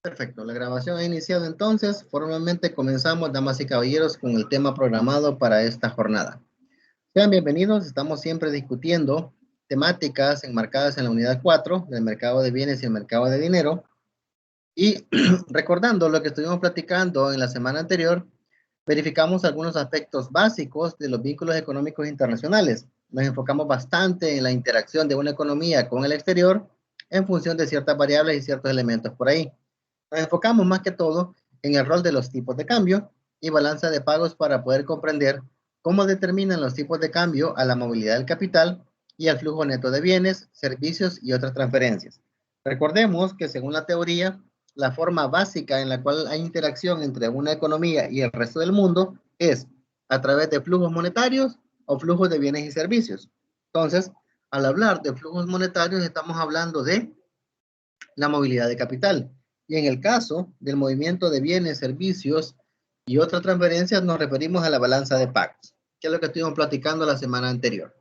Perfecto, la grabación ha iniciado entonces. Formalmente comenzamos, damas y caballeros, con el tema programado para esta jornada. Sean bienvenidos, estamos siempre discutiendo temáticas enmarcadas en la unidad 4 del mercado de bienes y el mercado de dinero. Y recordando lo que estuvimos platicando en la semana anterior, verificamos algunos aspectos básicos de los vínculos económicos internacionales. Nos enfocamos bastante en la interacción de una economía con el exterior en función de ciertas variables y ciertos elementos por ahí. Nos enfocamos más que todo en el rol de los tipos de cambio y balanza de pagos para poder comprender cómo determinan los tipos de cambio a la movilidad del capital y al flujo neto de bienes, servicios y otras transferencias. Recordemos que según la teoría, la forma básica en la cual hay interacción entre una economía y el resto del mundo es a través de flujos monetarios o flujos de bienes y servicios. Entonces, al hablar de flujos monetarios, estamos hablando de la movilidad de capital. Y en el caso del movimiento de bienes, servicios y otras transferencias, nos referimos a la balanza de pagos, que es lo que estuvimos platicando la semana anterior.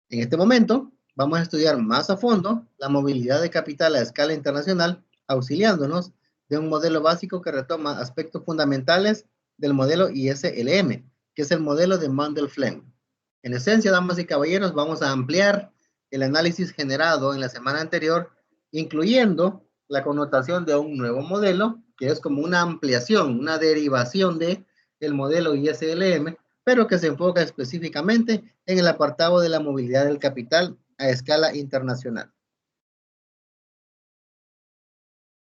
En este momento, vamos a estudiar más a fondo la movilidad de capital a escala internacional, auxiliándonos de un modelo básico que retoma aspectos fundamentales del modelo ISLM, que es el modelo de Mundell-Fleming. En esencia, damas y caballeros, vamos a ampliar el análisis generado en la semana anterior, incluyendo la connotación de un nuevo modelo, que es como una ampliación, una derivación de el modelo ISLM, pero que se enfoca específicamente en el apartado de la movilidad del capital a escala internacional.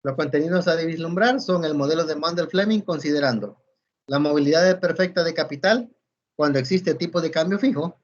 Los contenidos a vislumbrar son el modelo de Mundell-Fleming considerando la movilidad perfecta de capital cuando existe tipo de cambio fijo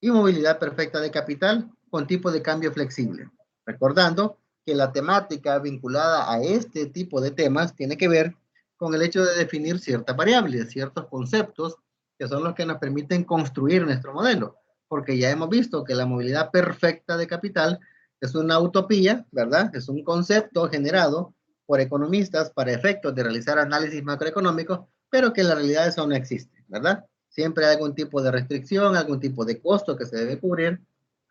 y movilidad perfecta de capital con tipo de cambio flexible. Recordando que la temática vinculada a este tipo de temas tiene que ver con el hecho de definir ciertas variables, ciertos conceptos que son los que nos permiten construir nuestro modelo, porque ya hemos visto que la movilidad perfecta de capital es una utopía, ¿verdad? Es un concepto generado por economistas para efectos de realizar análisis macroeconómicos, pero que en la realidad eso no existe, ¿verdad? Siempre hay algún tipo de restricción, algún tipo de costo que se debe cubrir,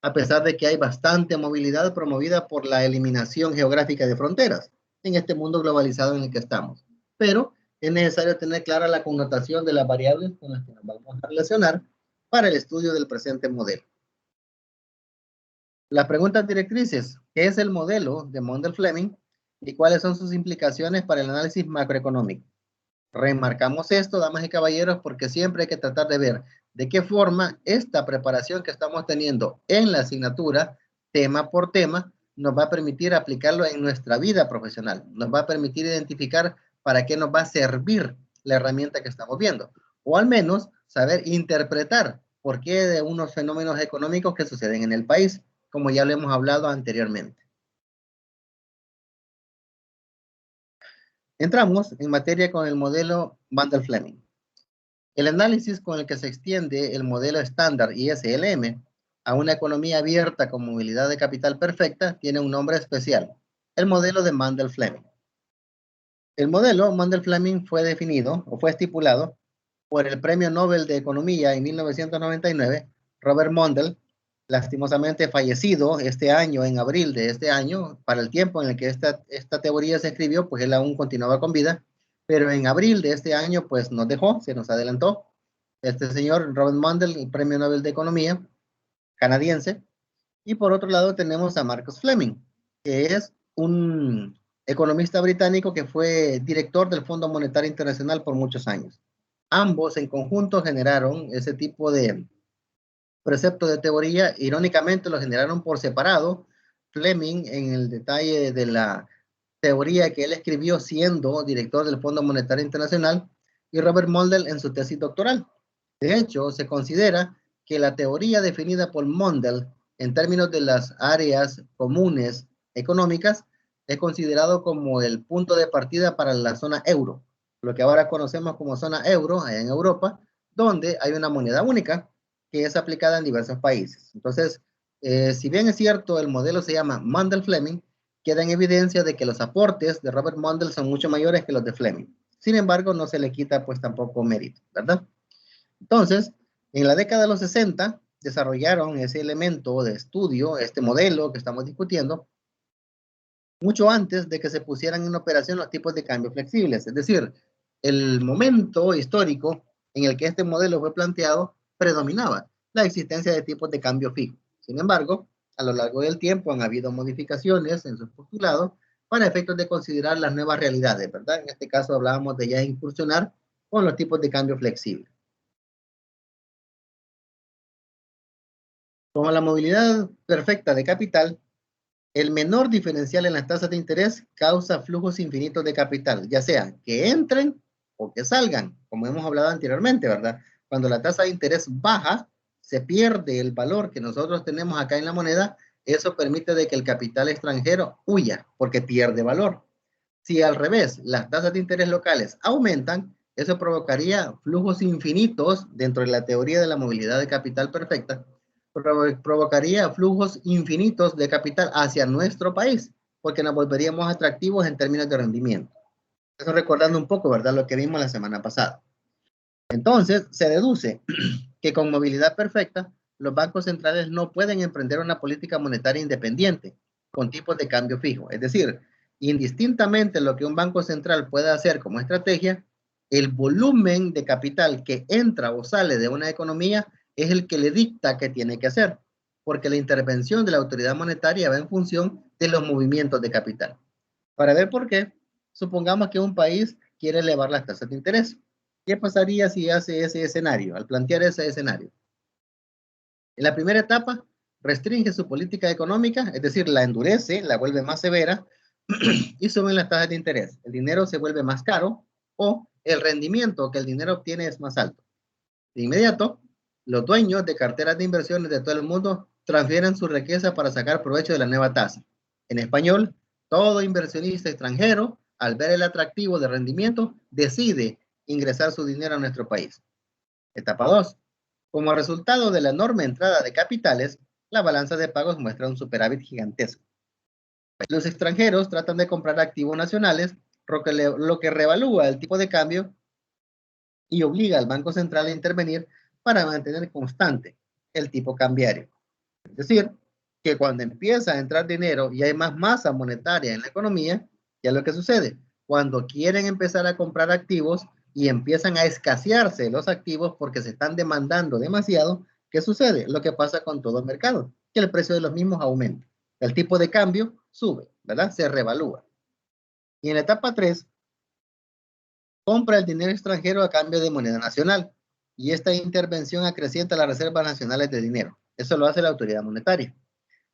a pesar de que hay bastante movilidad promovida por la eliminación geográfica de fronteras en este mundo globalizado en el que estamos. Pero es necesario tener clara la connotación de las variables con las que nos vamos a relacionar para el estudio del presente modelo. Las preguntas directrices: ¿qué es el modelo de Mundell-Fleming y cuáles son sus implicaciones para el análisis macroeconómico? Remarcamos esto, damas y caballeros, porque siempre hay que tratar de ver de qué forma esta preparación que estamos teniendo en la asignatura, tema por tema, nos va a permitir aplicarlo en nuestra vida profesional, nos va a permitir identificar para qué nos va a servir la herramienta que estamos viendo, o al menos saber interpretar por qué de unos fenómenos económicos que suceden en el país, como ya lo hemos hablado anteriormente. Entramos en materia con el modelo Mundell-Fleming. El análisis con el que se extiende el modelo estándar ISLM a una economía abierta con movilidad de capital perfecta tiene un nombre especial: el modelo de Mundell-Fleming. El modelo Mundell-Fleming fue definido o fue estipulado por el Premio Nobel de Economía en 1999, Robert Mundell, lastimosamente fallecido este año, en abril de este año. Para el tiempo en el que esta teoría se escribió, pues él aún continuaba con vida, pero en abril de este año, pues nos dejó, se nos adelantó. Este señor, Robert Mundell, el Premio Nobel de Economía canadiense. Y por otro lado tenemos a Marcus Fleming, que es un economista británico que fue director del Fondo Monetario Internacional por muchos años. Ambos en conjunto generaron ese tipo de preceptos de teoría. Irónicamente lo generaron por separado. Fleming en el detalle de la teoría que él escribió siendo director del Fondo Monetario Internacional, y Robert Mundell en su tesis doctoral. De hecho, se considera que la teoría definida por Mundell en términos de las áreas comunes económicas es considerado como el punto de partida para la zona euro, lo que ahora conocemos como zona euro en Europa, donde hay una moneda única que es aplicada en diversos países. Entonces, si bien es cierto, el modelo se llama Mundell-Fleming, queda en evidencia de que los aportes de Robert Mundell son mucho mayores que los de Fleming. Sin embargo, no se le quita pues tampoco mérito, ¿verdad? Entonces, en la década de los 60 desarrollaron ese elemento de estudio, este modelo que estamos discutiendo, mucho antes de que se pusieran en operación los tipos de cambio flexibles. Es decir, el momento histórico en el que este modelo fue planteado predominaba la existencia de tipos de cambio fijo. Sin embargo, a lo largo del tiempo han habido modificaciones en sus postulados para efectos de considerar las nuevas realidades, ¿verdad? En este caso hablábamos de ya incursionar con los tipos de cambio flexibles. Como la movilidad perfecta de capital, el menor diferencial en las tasas de interés causa flujos infinitos de capital, ya sea que entren o que salgan, como hemos hablado anteriormente, ¿verdad? Cuando la tasa de interés baja, se pierde el valor que nosotros tenemos acá en la moneda, eso permite de que el capital extranjero huya porque pierde valor. Si al revés, las tasas de interés locales aumentan, eso provocaría flujos infinitos dentro de la teoría de la movilidad de capital perfecta, provocaría flujos infinitos de capital hacia nuestro país, porque nos volveríamos atractivos en términos de rendimiento. Eso recordando un poco, ¿verdad? Lo que vimos la semana pasada. Entonces, se deduce que con movilidad perfecta, los bancos centrales no pueden emprender una política monetaria independiente con tipos de cambio fijo. Es decir, indistintamente lo que un banco central pueda hacer como estrategia, el volumen de capital que entra o sale de una economía es el que le dicta qué tiene que hacer, porque la intervención de la autoridad monetaria va en función de los movimientos de capital. Para ver por qué, supongamos que un país quiere elevar las tasas de interés. ¿Qué pasaría si hace ese escenario, al plantear ese escenario? En la primera etapa, restringe su política económica, es decir, la endurece, la vuelve más severa y suben las tasas de interés. El dinero se vuelve más caro o el rendimiento que el dinero obtiene es más alto. De inmediato, los dueños de carteras de inversiones de todo el mundo transfieren su riqueza para sacar provecho de la nueva tasa. En español, todo inversionista extranjero, al ver el atractivo de rendimiento, decide ingresar su dinero a nuestro país. Etapa 2. Como resultado de la enorme entrada de capitales, la balanza de pagos muestra un superávit gigantesco. Los extranjeros tratan de comprar activos nacionales, lo que revalúa el tipo de cambio y obliga al Banco Central a intervenir para mantener constante el tipo cambiario. Es decir, que cuando empieza a entrar dinero y hay más masa monetaria en la economía, ¿qué es lo que sucede? Cuando quieren empezar a comprar activos y empiezan a escasearse los activos porque se están demandando demasiado, ¿qué sucede? Lo que pasa con todo el mercado, que el precio de los mismos aumenta. El tipo de cambio sube, ¿verdad? Se revalúa. Y en la etapa 3, compra el dinero extranjero a cambio de moneda nacional. Y esta intervención acrecienta las reservas nacionales de dinero. Eso lo hace la autoridad monetaria.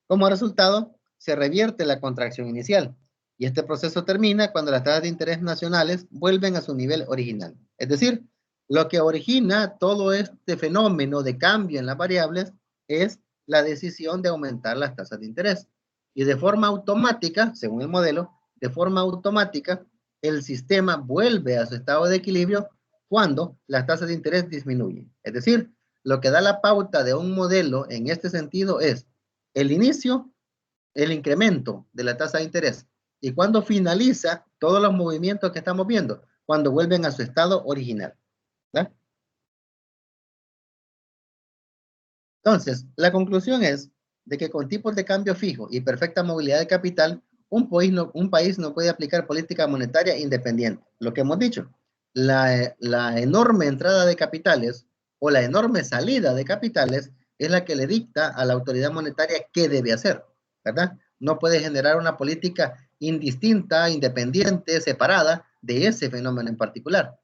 Como resultado, se revierte la contracción inicial. Y este proceso termina cuando las tasas de interés nacionales vuelven a su nivel original. Es decir, lo que origina todo este fenómeno de cambio en las variables es la decisión de aumentar las tasas de interés. Y de forma automática, según el modelo, de forma automática, el sistema vuelve a su estado de equilibrio cuando las tasas de interés disminuyen. Es decir, lo que da la pauta de un modelo en este sentido es el inicio, el incremento de la tasa de interés y cuando finaliza todos los movimientos que estamos viendo, cuando vuelven a su estado original. ¿Verdad? Entonces, la conclusión es de que con tipos de cambio fijo y perfecta movilidad de capital, un país no puede aplicar política monetaria independiente. Lo que hemos dicho, la enorme entrada de capitales o la enorme salida de capitales es la que le dicta a la autoridad monetaria qué debe hacer, ¿verdad? No puede generar una política indistinta, independiente, separada de ese fenómeno en particular.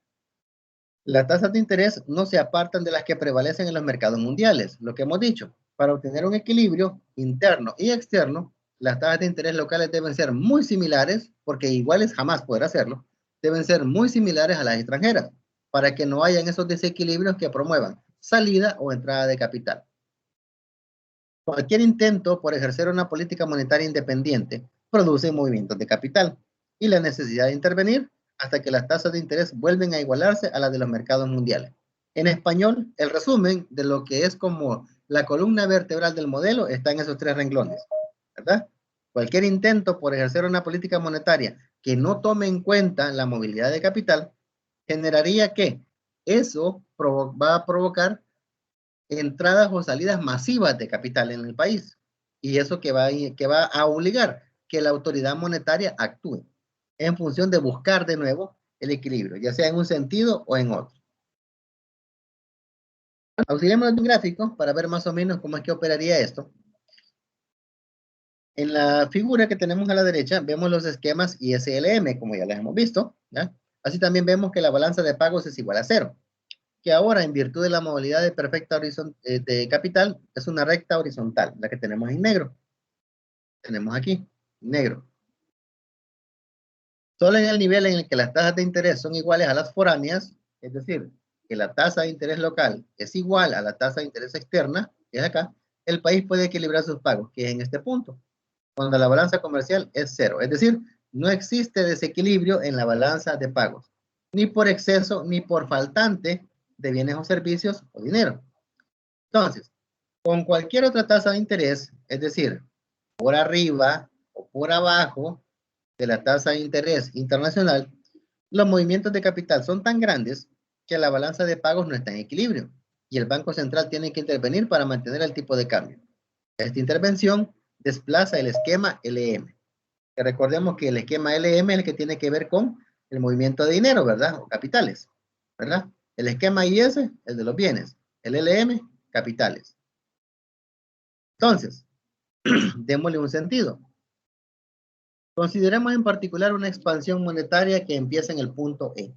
Las tasas de interés no se apartan de las que prevalecen en los mercados mundiales, lo que hemos dicho. Para obtener un equilibrio interno y externo, las tasas de interés locales deben ser muy similares, porque iguales jamás podrá hacerlo, deben ser muy similares a las extranjeras, para que no hayan esos desequilibrios que promuevan salida o entrada de capital. Cualquier intento por ejercer una política monetaria independiente produce movimientos de capital y la necesidad de intervenir hasta que las tasas de interés vuelven a igualarse a las de los mercados mundiales. En español, el resumen de lo que es como la columna vertebral del modelo está en esos tres renglones, ¿verdad? Cualquier intento por ejercer una política monetaria que no tome en cuenta la movilidad de capital generaría que eso va a provocar entradas o salidas masivas de capital en el país. Y eso que va a obligar que la autoridad monetaria actúe en función de buscar de nuevo el equilibrio, ya sea en un sentido o en otro. Auxiliémonos de un gráfico para ver más o menos cómo es que operaría esto. En la figura que tenemos a la derecha, vemos los esquemas ISLM, como ya les hemos visto, ¿ya? Así también vemos que la balanza de pagos es igual a 0, que ahora, en virtud de la modalidad de perfecta de capital, es una recta horizontal, la que tenemos en negro. Tenemos aquí, negro. Solo en el nivel en el que las tasas de interés son iguales a las foráneas, es decir, que la tasa de interés local es igual a la tasa de interés externa, que es acá, el país puede equilibrar sus pagos, que es en este punto, cuando la balanza comercial es 0. Es decir, no existe desequilibrio en la balanza de pagos, ni por exceso ni por faltante de bienes o servicios o dinero. Entonces, con cualquier otra tasa de interés, es decir, por arriba o por abajo de la tasa de interés internacional, los movimientos de capital son tan grandes que la balanza de pagos no está en equilibrio y el Banco Central tiene que intervenir para mantener el tipo de cambio. Esta intervención desplaza el esquema LM. Que recordemos que el esquema LM es el que tiene que ver con el movimiento de dinero, ¿verdad? O capitales, ¿verdad? El esquema IS, el de los bienes. El LM, capitales. Entonces, démosle un sentido. Consideremos en particular una expansión monetaria que empieza en el punto E.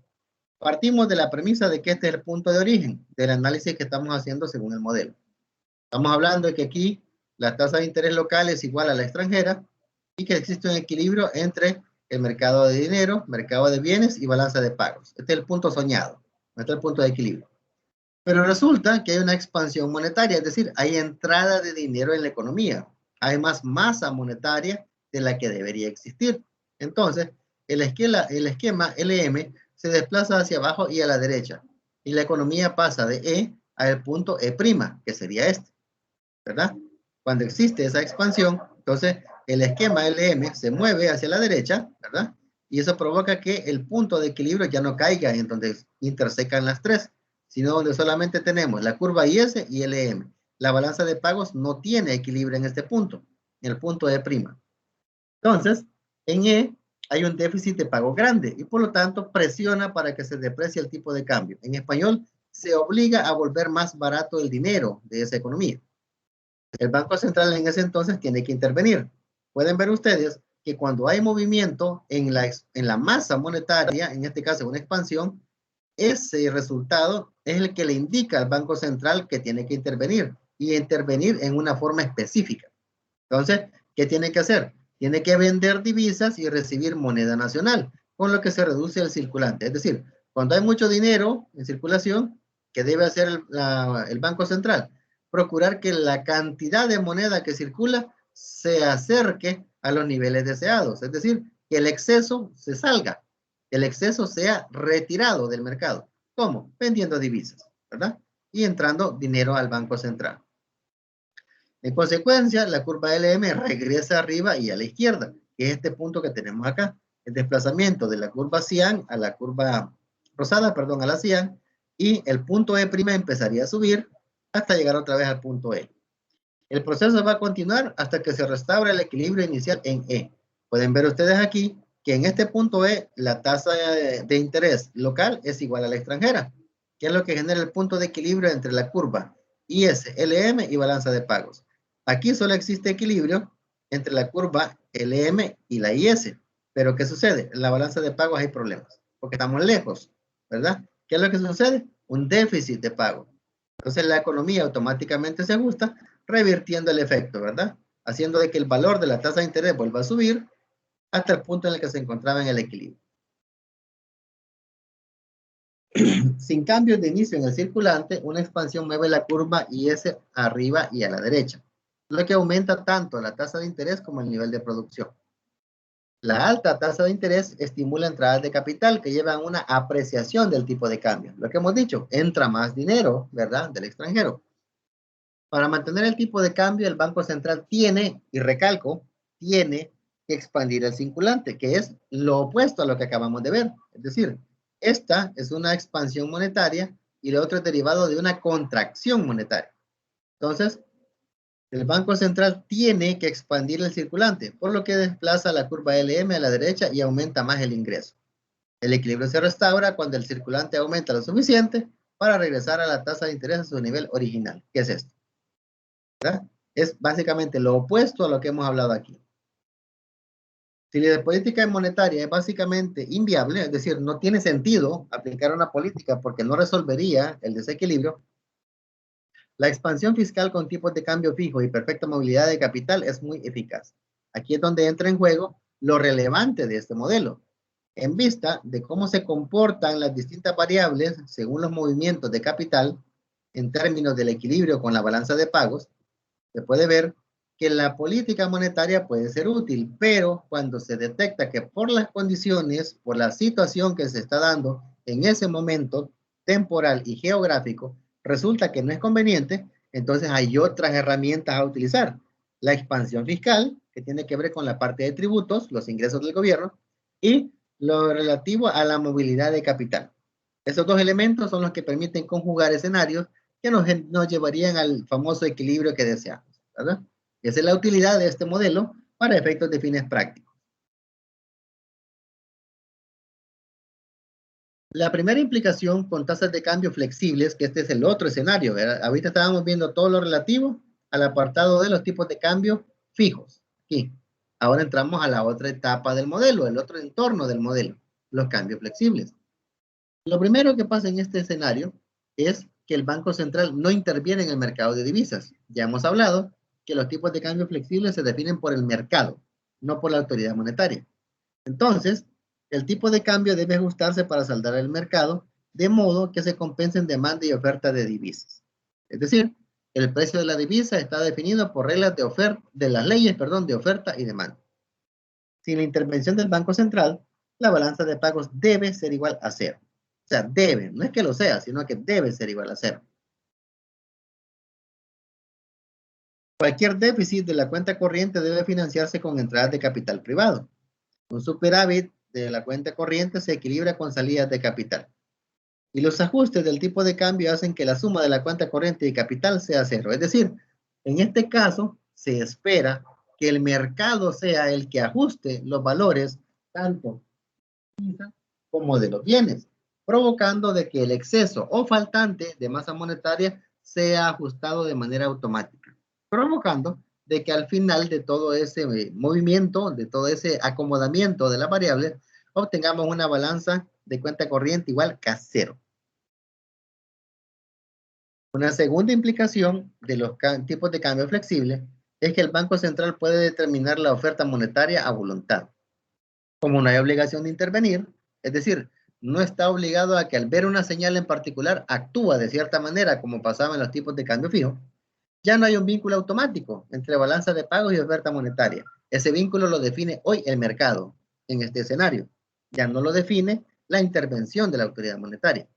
Partimos de la premisa de que este es el punto de origen del análisis que estamos haciendo según el modelo. Estamos hablando de que aquí la tasa de interés local es igual a la extranjera y que existe un equilibrio entre el mercado de dinero, mercado de bienes y balanza de pagos. Este es el punto soñado, este es el punto de equilibrio. Pero resulta que hay una expansión monetaria, es decir, hay entrada de dinero en la economía. Hay más masa monetaria de la que debería existir. Entonces, el esquema LM se desplaza hacia abajo y a la derecha. Y la economía pasa de E al punto E', que sería este, ¿verdad? Cuando existe esa expansión, entonces el esquema LM se mueve hacia la derecha, ¿verdad? Y eso provoca que el punto de equilibrio ya no caiga en donde intersecan las tres, sino donde solamente tenemos la curva IS y LM. La balanza de pagos no tiene equilibrio en este punto, en el punto E'. Entonces, en E hay un déficit de pago grande y por lo tanto presiona para que se deprecie el tipo de cambio. En español, se obliga a volver más barato el dinero de esa economía. El Banco Central en ese entonces tiene que intervenir. Pueden ver ustedes que cuando hay movimiento en la masa monetaria, en este caso una expansión, ese resultado es el que le indica al Banco Central que tiene que intervenir y intervenir en una forma específica. Entonces, ¿qué tiene que hacer? Tiene que vender divisas y recibir moneda nacional, con lo que se reduce el circulante. Es decir, cuando hay mucho dinero en circulación, ¿qué debe hacer el Banco Central? Procurar que la cantidad de moneda que circula se acerque a los niveles deseados. Es decir, que el exceso se salga, el exceso sea retirado del mercado. ¿Cómo? Vendiendo divisas, ¿verdad? Y entrando dinero al Banco Central. En consecuencia, la curva LM regresa arriba y a la izquierda, que es este punto que tenemos acá. El desplazamiento de la curva cian a la curva rosada, perdón, a la cian, y el punto E' empezaría a subir hasta llegar otra vez al punto E. El proceso va a continuar hasta que se restaure el equilibrio inicial en E. Pueden ver ustedes aquí que en este punto E la tasa de interés local es igual a la extranjera, que es lo que genera el punto de equilibrio entre la curva IS, LM y balanza de pagos. Aquí solo existe equilibrio entre la curva LM y la IS. Pero ¿qué sucede? En la balanza de pagos hay problemas, porque estamos lejos, ¿verdad? ¿Qué es lo que sucede? Un déficit de pago. Entonces la economía automáticamente se ajusta, revirtiendo el efecto, ¿verdad? Haciendo de que el valor de la tasa de interés vuelva a subir hasta el punto en el que se encontraba en el equilibrio. Sin cambios de inicio en el circulante, una expansión mueve la curva IS arriba y a la derecha, lo que aumenta tanto la tasa de interés como el nivel de producción. La alta tasa de interés estimula entradas de capital que llevan a una apreciación del tipo de cambio. Lo que hemos dicho, entra más dinero, ¿verdad?, del extranjero. Para mantener el tipo de cambio, el Banco Central tiene, y recalco, tiene que expandir el circulante, que es lo opuesto a lo que acabamos de ver. Es decir, esta es una expansión monetaria y lo otro es derivado de una contracción monetaria. Entonces, El Banco Central tiene que expandir el circulante, por lo que desplaza la curva LM a la derecha y aumenta más el ingreso. El equilibrio se restaura cuando el circulante aumenta lo suficiente para regresar a la tasa de interés a su nivel original, que es esto, ¿verdad? Es básicamente lo opuesto a lo que hemos hablado aquí. Si la política monetaria es básicamente inviable, es decir, no tiene sentido aplicar una política porque no resolvería el desequilibrio, la expansión fiscal con tipos de cambio fijo y perfecta movilidad de capital es muy eficaz. Aquí es donde entra en juego lo relevante de este modelo. En vista de cómo se comportan las distintas variables según los movimientos de capital en términos del equilibrio con la balanza de pagos, se puede ver que la política monetaria puede ser útil, pero cuando se detecta que por las condiciones, por la situación que se está dando en ese momento temporal y geográfico, resulta que no es conveniente, entonces hay otras herramientas a utilizar. La expansión fiscal, que tiene que ver con la parte de tributos, los ingresos del gobierno, y lo relativo a la movilidad de capital. Esos dos elementos son los que permiten conjugar escenarios que nos llevarían al famoso equilibrio que deseamos, ¿verdad? Esa es la utilidad de este modelo para efectos de fines prácticos. La primera implicación con tasas de cambio flexibles, que este es el otro escenario, ¿verdad? Ahorita estábamos viendo todo lo relativo al apartado de los tipos de cambio fijos. Aquí. Ahora entramos a la otra etapa del modelo, el otro entorno del modelo, los cambios flexibles. Lo primero que pasa en este escenario es que el Banco Central no interviene en el mercado de divisas. Ya hemos hablado que los tipos de cambio flexibles se definen por el mercado, no por la autoridad monetaria. Entonces, el tipo de cambio debe ajustarse para saldar el mercado de modo que se compensen demanda y oferta de divisas. Es decir, el precio de la divisa está definido por reglas de oferta, de las leyes, perdón, de oferta y demanda. Sin la intervención del Banco Central, la balanza de pagos debe ser igual a cero. O sea, debe, no es que lo sea, sino que debe ser igual a cero. Cualquier déficit de la cuenta corriente debe financiarse con entradas de capital privado. Un superávit de la cuenta corriente se equilibra con salidas de capital. Y los ajustes del tipo de cambio hacen que la suma de la cuenta corriente y capital sea cero. Es decir, en este caso se espera que el mercado sea el que ajuste los valores tanto como de los bienes, provocando de que el exceso o faltante de masa monetaria sea ajustado de manera automática, provocando de que al final de todo ese movimiento, de todo ese acomodamiento de las variables, obtengamos una balanza de cuenta corriente igual que a cero. Una segunda implicación de los tipos de cambio flexible es que el Banco Central puede determinar la oferta monetaria a voluntad. Como no hay obligación de intervenir, es decir, no está obligado a que al ver una señal en particular actúa de cierta manera como pasaba en los tipos de cambio fijo, ya no hay un vínculo automático entre balanza de pagos y oferta monetaria. Ese vínculo lo define hoy el mercado en este escenario. Ya no lo define la intervención de la autoridad monetaria.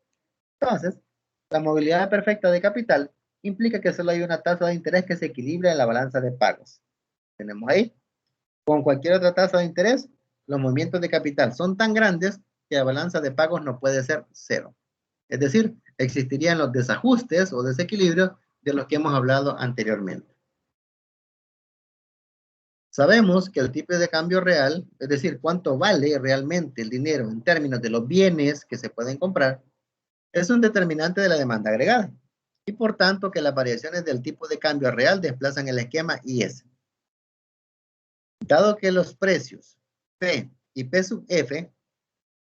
Entonces, la movilidad perfecta de capital implica que solo hay una tasa de interés que se equilibra en la balanza de pagos. Tenemos ahí, con cualquier otra tasa de interés, los movimientos de capital son tan grandes que la balanza de pagos no puede ser cero. Es decir, existirían los desajustes o desequilibrios de los que hemos hablado anteriormente. Sabemos que el tipo de cambio real, es decir, cuánto vale realmente el dinero en términos de los bienes que se pueden comprar, es un determinante de la demanda agregada y por tanto que las variaciones del tipo de cambio real desplazan el esquema IS. Dado que los precios P y P sub F,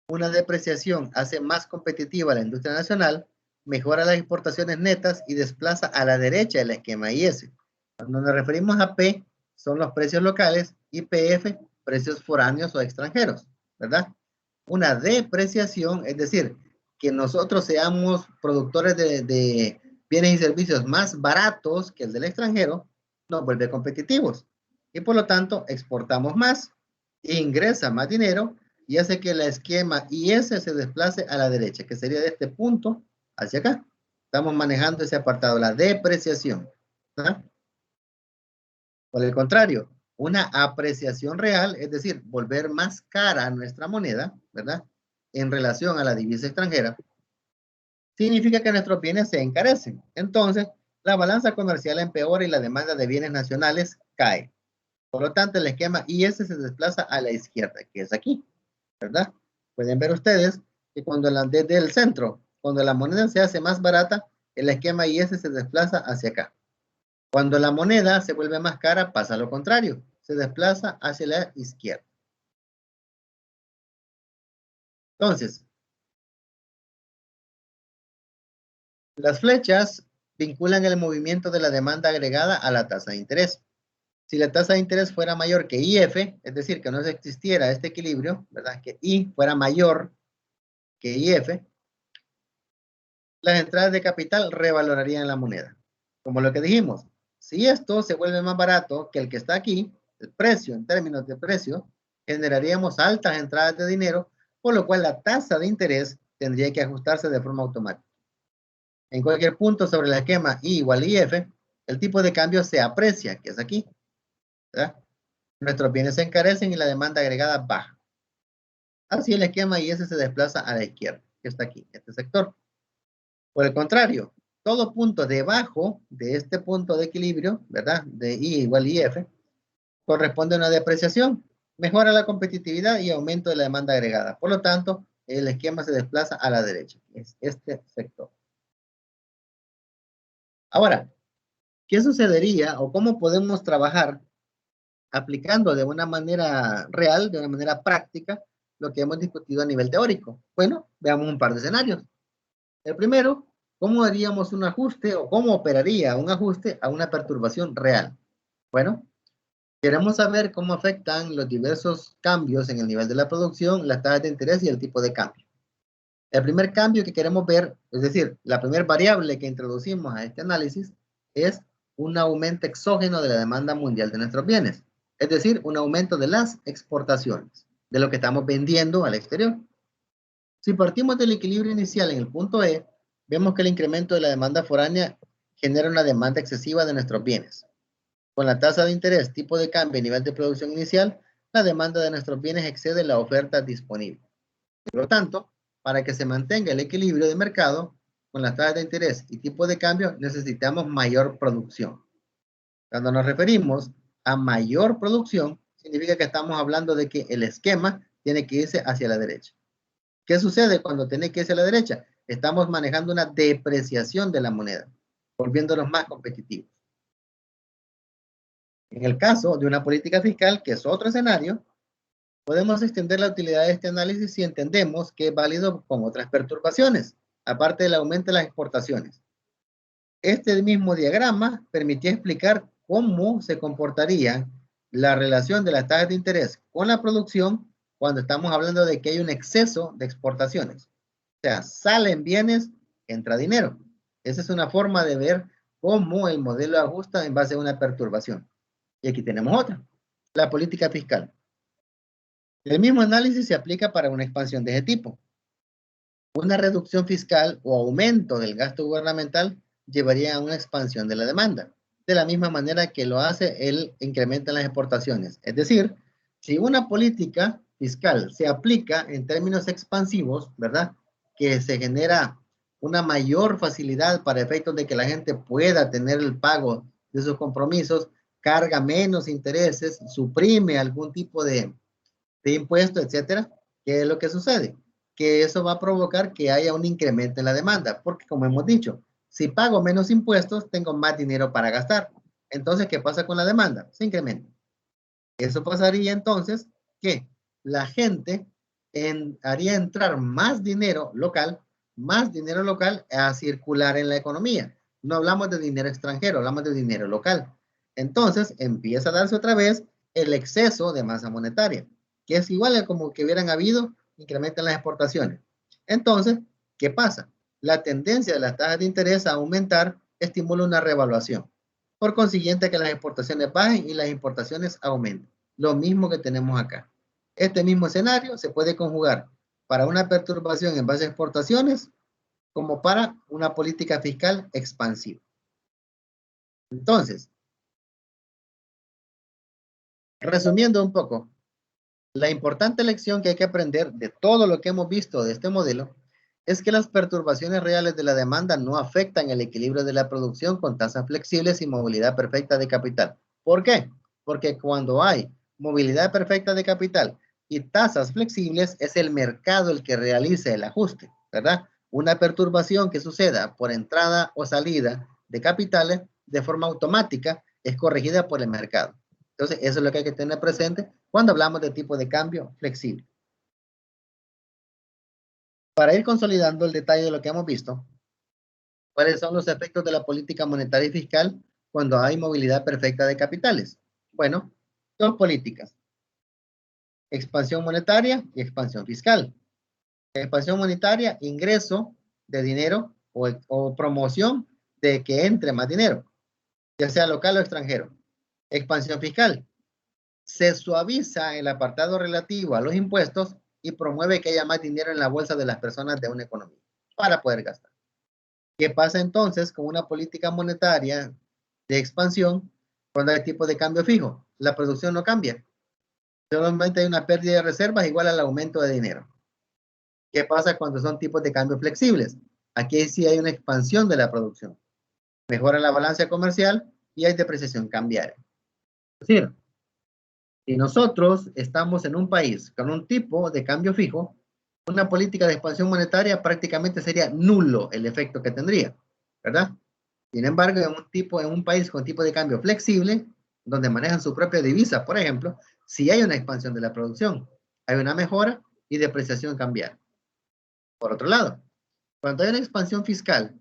una depreciación hace más competitiva a la industria nacional, mejora las exportaciones netas y desplaza a la derecha el esquema IS. Cuando nos referimos a P, son los precios locales y PF, precios foráneos o extranjeros, ¿verdad? Una depreciación, es decir, que nosotros seamos productores de bienes y servicios más baratos que el del extranjero, nos vuelve competitivos. Y por lo tanto, exportamos más, ingresa más dinero y hace que el esquema IS se desplace a la derecha, que sería de este punto hacia acá. Estamos manejando ese apartado, la depreciación. ¿Verdad? Por el contrario, una apreciación real, es decir, volver más cara nuestra moneda, ¿verdad? En relación a la divisa extranjera, significa que nuestros bienes se encarecen. Entonces, la balanza comercial empeora y la demanda de bienes nacionales cae. Por lo tanto, el esquema IS se desplaza a la izquierda, que es aquí, ¿verdad? Pueden ver ustedes que desde el centro, cuando la moneda se hace más barata, el esquema IS se desplaza hacia acá. Cuando la moneda se vuelve más cara, pasa lo contrario, se desplaza hacia la izquierda. Entonces, las flechas vinculan el movimiento de la demanda agregada a la tasa de interés. Si la tasa de interés fuera mayor que IF, es decir, que no existiera este equilibrio, ¿verdad? Que I fuera mayor que IF, las entradas de capital revalorarían la moneda. Como lo que dijimos, si esto se vuelve más barato que el que está aquí, el precio, en términos de precio, generaríamos altas entradas de dinero, por lo cual la tasa de interés tendría que ajustarse de forma automática. En cualquier punto sobre el esquema I igual IF, el tipo de cambio se aprecia, que es aquí, ¿verdad? Nuestros bienes se encarecen y la demanda agregada baja. Así el esquema IS se desplaza a la izquierda, que está aquí, este sector. Por el contrario, todo punto debajo de este punto de equilibrio, ¿verdad? De I igual IF, corresponde a una depreciación, mejora la competitividad y aumento de la demanda agregada. Por lo tanto, el esquema se desplaza a la derecha, es este sector. Ahora, ¿qué sucedería o cómo podemos trabajar aplicando de una manera real, de una manera práctica, lo que hemos discutido a nivel teórico? Bueno, veamos un par de escenarios. El primero, ¿cómo haríamos un ajuste o cómo operaría un ajuste a una perturbación real? Bueno, queremos saber cómo afectan los diversos cambios en el nivel de la producción, las tasas de interés y el tipo de cambio. El primer cambio que queremos ver, es decir, la primera variable que introducimos a este análisis es un aumento exógeno de la demanda mundial de nuestros bienes, es decir, un aumento de las exportaciones, de lo que estamos vendiendo al exterior. Si partimos del equilibrio inicial en el punto E, vemos que el incremento de la demanda foránea genera una demanda excesiva de nuestros bienes. Con la tasa de interés, tipo de cambio y nivel de producción inicial, la demanda de nuestros bienes excede la oferta disponible. Por lo tanto, para que se mantenga el equilibrio de mercado, con las tasas de interés y tipo de cambio, necesitamos mayor producción. Cuando nos referimos a mayor producción, significa que estamos hablando de que el esquema tiene que irse hacia la derecha. ¿Qué sucede cuando tiene que irse a la derecha? Estamos manejando una depreciación de la moneda, volviéndonos más competitivos. En el caso de una política fiscal, que es otro escenario, podemos extender la utilidad de este análisis si entendemos que es válido con otras perturbaciones, aparte del aumento de las exportaciones. Este mismo diagrama permitía explicar cómo se comportaría la relación de las tasas de interés con la producción cuando estamos hablando de que hay un exceso de exportaciones. O sea, salen bienes, entra dinero. Esa es una forma de ver cómo el modelo ajusta en base a una perturbación. Y aquí tenemos otra, la política fiscal. El mismo análisis se aplica para una expansión de ese tipo. Una reducción fiscal o aumento del gasto gubernamental llevaría a una expansión de la demanda, de la misma manera que lo hace el incremento en las exportaciones. Es decir, si una política fiscal se aplica en términos expansivos, ¿verdad? Que se genera una mayor facilidad para efectos de que la gente pueda tener el pago de sus compromisos, carga menos intereses, suprime algún tipo de impuesto, etcétera. ¿Qué es lo que sucede? Que eso va a provocar que haya un incremento en la demanda, porque como hemos dicho, si pago menos impuestos, tengo más dinero para gastar. Entonces, ¿qué pasa con la demanda? Se incrementa. Eso pasaría entonces que la gente haría entrar más dinero local a circular en la economía. No hablamos de dinero extranjero, hablamos de dinero local. Entonces empieza a darse otra vez el exceso de masa monetaria, que es igual a como que hubieran habido incremento en las exportaciones. Entonces, ¿qué pasa? La tendencia de las tasas de interés a aumentar estimula una revaluación. Por consiguiente, que las exportaciones bajen y las importaciones aumenten. Lo mismo que tenemos acá. Este mismo escenario se puede conjugar para una perturbación en base a exportaciones como para una política fiscal expansiva. Entonces, resumiendo un poco, la importante lección que hay que aprender de todo lo que hemos visto de este modelo es que las perturbaciones reales de la demanda no afectan el equilibrio de la producción con tasas flexibles y movilidad perfecta de capital. ¿Por qué? Porque cuando hay movilidad perfecta de capital y tasas flexibles, es el mercado el que realiza el ajuste, ¿verdad? Una perturbación que suceda por entrada o salida de capitales de forma automática es corregida por el mercado. Entonces, eso es lo que hay que tener presente cuando hablamos de tipo de cambio flexible. Para ir consolidando el detalle de lo que hemos visto, ¿cuáles son los efectos de la política monetaria y fiscal cuando hay movilidad perfecta de capitales? Bueno, dos políticas: expansión monetaria y expansión fiscal. Expansión monetaria, ingreso de dinero o promoción de que entre más dinero, ya sea local o extranjero. Expansión fiscal, se suaviza el apartado relativo a los impuestos y promueve que haya más dinero en la bolsa de las personas de una economía para poder gastar. ¿Qué pasa entonces con una política monetaria de expansión cuando hay tipo de cambio fijo? La producción no cambia. Solamente hay una pérdida de reservas igual al aumento de dinero. ¿Qué pasa cuando son tipos de cambio flexibles? Aquí sí hay una expansión de la producción. Mejora la balanza comercial y hay depreciación cambiaria. Es decir, si nosotros estamos en un país con un tipo de cambio fijo, una política de expansión monetaria prácticamente sería nulo el efecto que tendría, ¿verdad? Sin embargo, en un país con tipo de cambio flexible, donde manejan su propia divisa, por ejemplo, si hay una expansión de la producción, hay una mejora y depreciación cambiaria. Por otro lado, cuando hay una expansión fiscal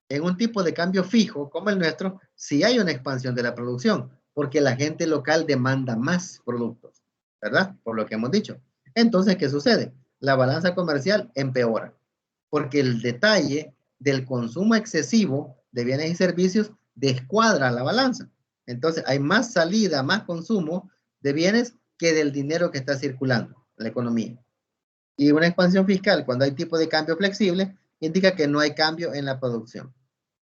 en un tipo de cambio fijo como el nuestro, sí hay una expansión de la producción, porque la gente local demanda más productos, ¿verdad? Por lo que hemos dicho. Entonces, ¿qué sucede? La balanza comercial empeora, porque el detalle del consumo excesivo de bienes y servicios descuadra la balanza. Entonces, hay más salida, más consumo de bienes que del dinero que está circulando en la economía. Y una expansión fiscal, cuando hay tipo de cambio flexible, indica que no hay cambio en la producción,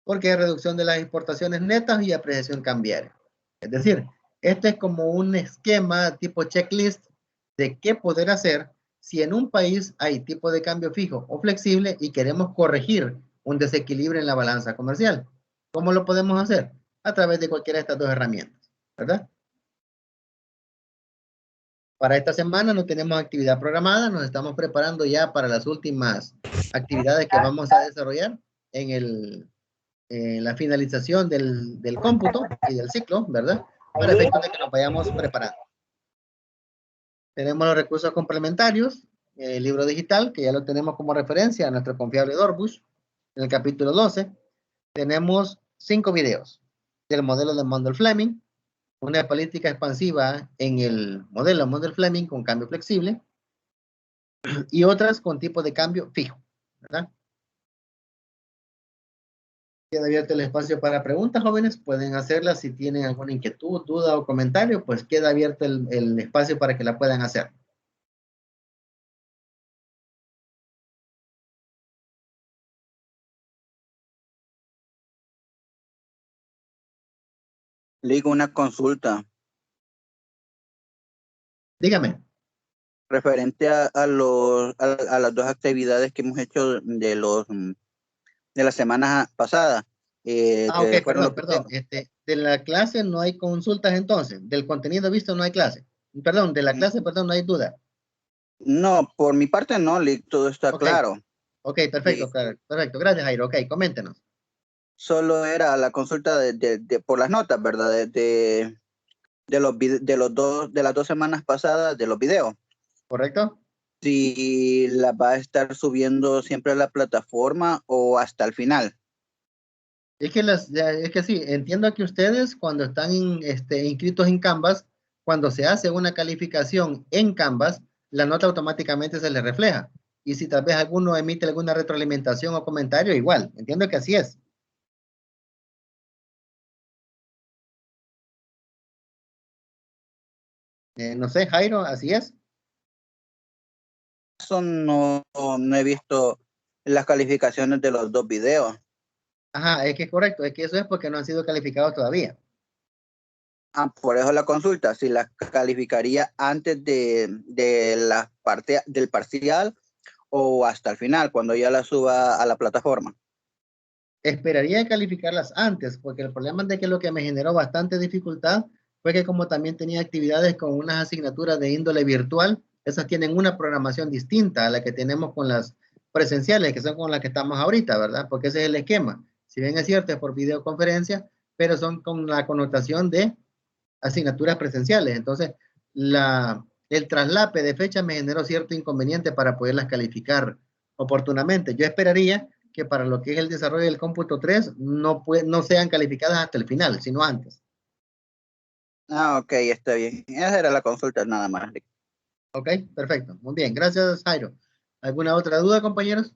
porque hay reducción de las exportaciones netas y apreciación cambiaria. Es decir, este es como un esquema tipo checklist de qué poder hacer si en un país hay tipo de cambio fijo o flexible y queremos corregir un desequilibrio en la balanza comercial. ¿Cómo lo podemos hacer? A través de cualquiera de estas dos herramientas, ¿verdad? Para esta semana no tenemos actividad programada, nos estamos preparando ya para las últimas actividades que vamos a desarrollar en la finalización del cómputo y del ciclo, ¿verdad? Para efectos de que nos vayamos preparando. Tenemos los recursos complementarios, el libro digital, que ya lo tenemos como referencia a nuestro confiable Dorbush, en el capítulo 12. Tenemos 5 videos del modelo de Mundell-Fleming, una política expansiva en el modelo Mundell-Fleming con cambio flexible y otras con tipo de cambio fijo, ¿verdad? Queda abierto el espacio para preguntas, jóvenes. Pueden hacerlas si tienen alguna inquietud, duda o comentario, pues queda abierto el espacio para que la puedan hacer. Le digo una consulta Dígame. referente a las dos actividades que hemos hecho de la semana pasada, Ok, que fueron perdón, los perdón. videos. De la clase no hay consultas entonces. Del contenido visto no hay clase. Perdón, de la clase, perdón, no hay duda. No, por mi parte no, todo está Ok, claro. ok, perfecto, Y claro, perfecto. Gracias, Jairo. Ok, coméntenos. solo era la consulta por las notas, ¿verdad? De las 2 semanas pasadas de los videos. ¿Correcto? Si la va a estar subiendo siempre a la plataforma o hasta el final. Es que sí, entiendo que ustedes cuando están inscritos en Canvas, cuando se hace una calificación en Canvas, la nota automáticamente se les refleja. Y si tal vez alguno emite alguna retroalimentación o comentario, igual. Entiendo que así es. No sé, Jairo, así es. Eso no he visto las calificaciones de los dos videos. Ajá, es que es correcto. Es que eso es porque no han sido calificados todavía. Por eso la consulta, si la calificaría antes de la parte del parcial o hasta el final, cuando ya la suba a la plataforma? Esperaría calificarlas antes, porque el problema es de que lo que me generó bastante dificultad fue que como también tenía actividades con unas asignaturas de índole virtual, esas tienen una programación distinta a la que tenemos con las presenciales, que son con las que estamos ahorita, ¿verdad? Porque ese es el esquema. Si bien es cierto, es por videoconferencia, pero son con la connotación de asignaturas presenciales. Entonces, el traslape de fecha me generó cierto inconveniente para poderlas calificar oportunamente. Yo esperaría que para lo que es el desarrollo del cómputo 3 no sean calificadas hasta el final, sino antes. Ah, ok, está bien. Esa era la consulta nada más. Ok, perfecto. Muy bien, gracias, Jairo. ¿Alguna otra duda, compañeros?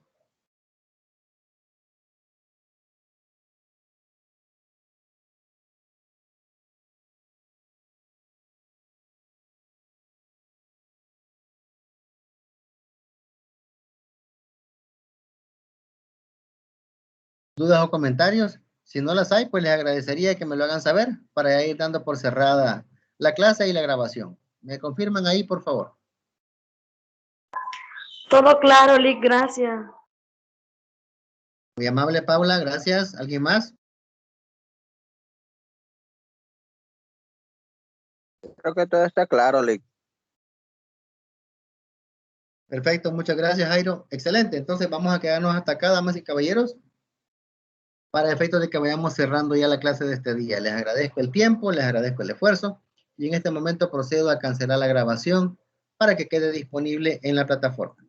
¿Dudas o comentarios? Si no las hay, pues les agradecería que me lo hagan saber para ir dando por cerrada la clase y la grabación. ¿Me confirman ahí, por favor? Todo claro, Lick, gracias. Muy amable, Paula, gracias. ¿Alguien más? Creo que todo está claro, Lick. Perfecto, muchas gracias, Jairo. Excelente, entonces vamos a quedarnos hasta acá, damas y caballeros, para efectos de que vayamos cerrando ya la clase de este día. Les agradezco el tiempo, les agradezco el esfuerzo y en este momento procedo a cancelar la grabación para que quede disponible en la plataforma.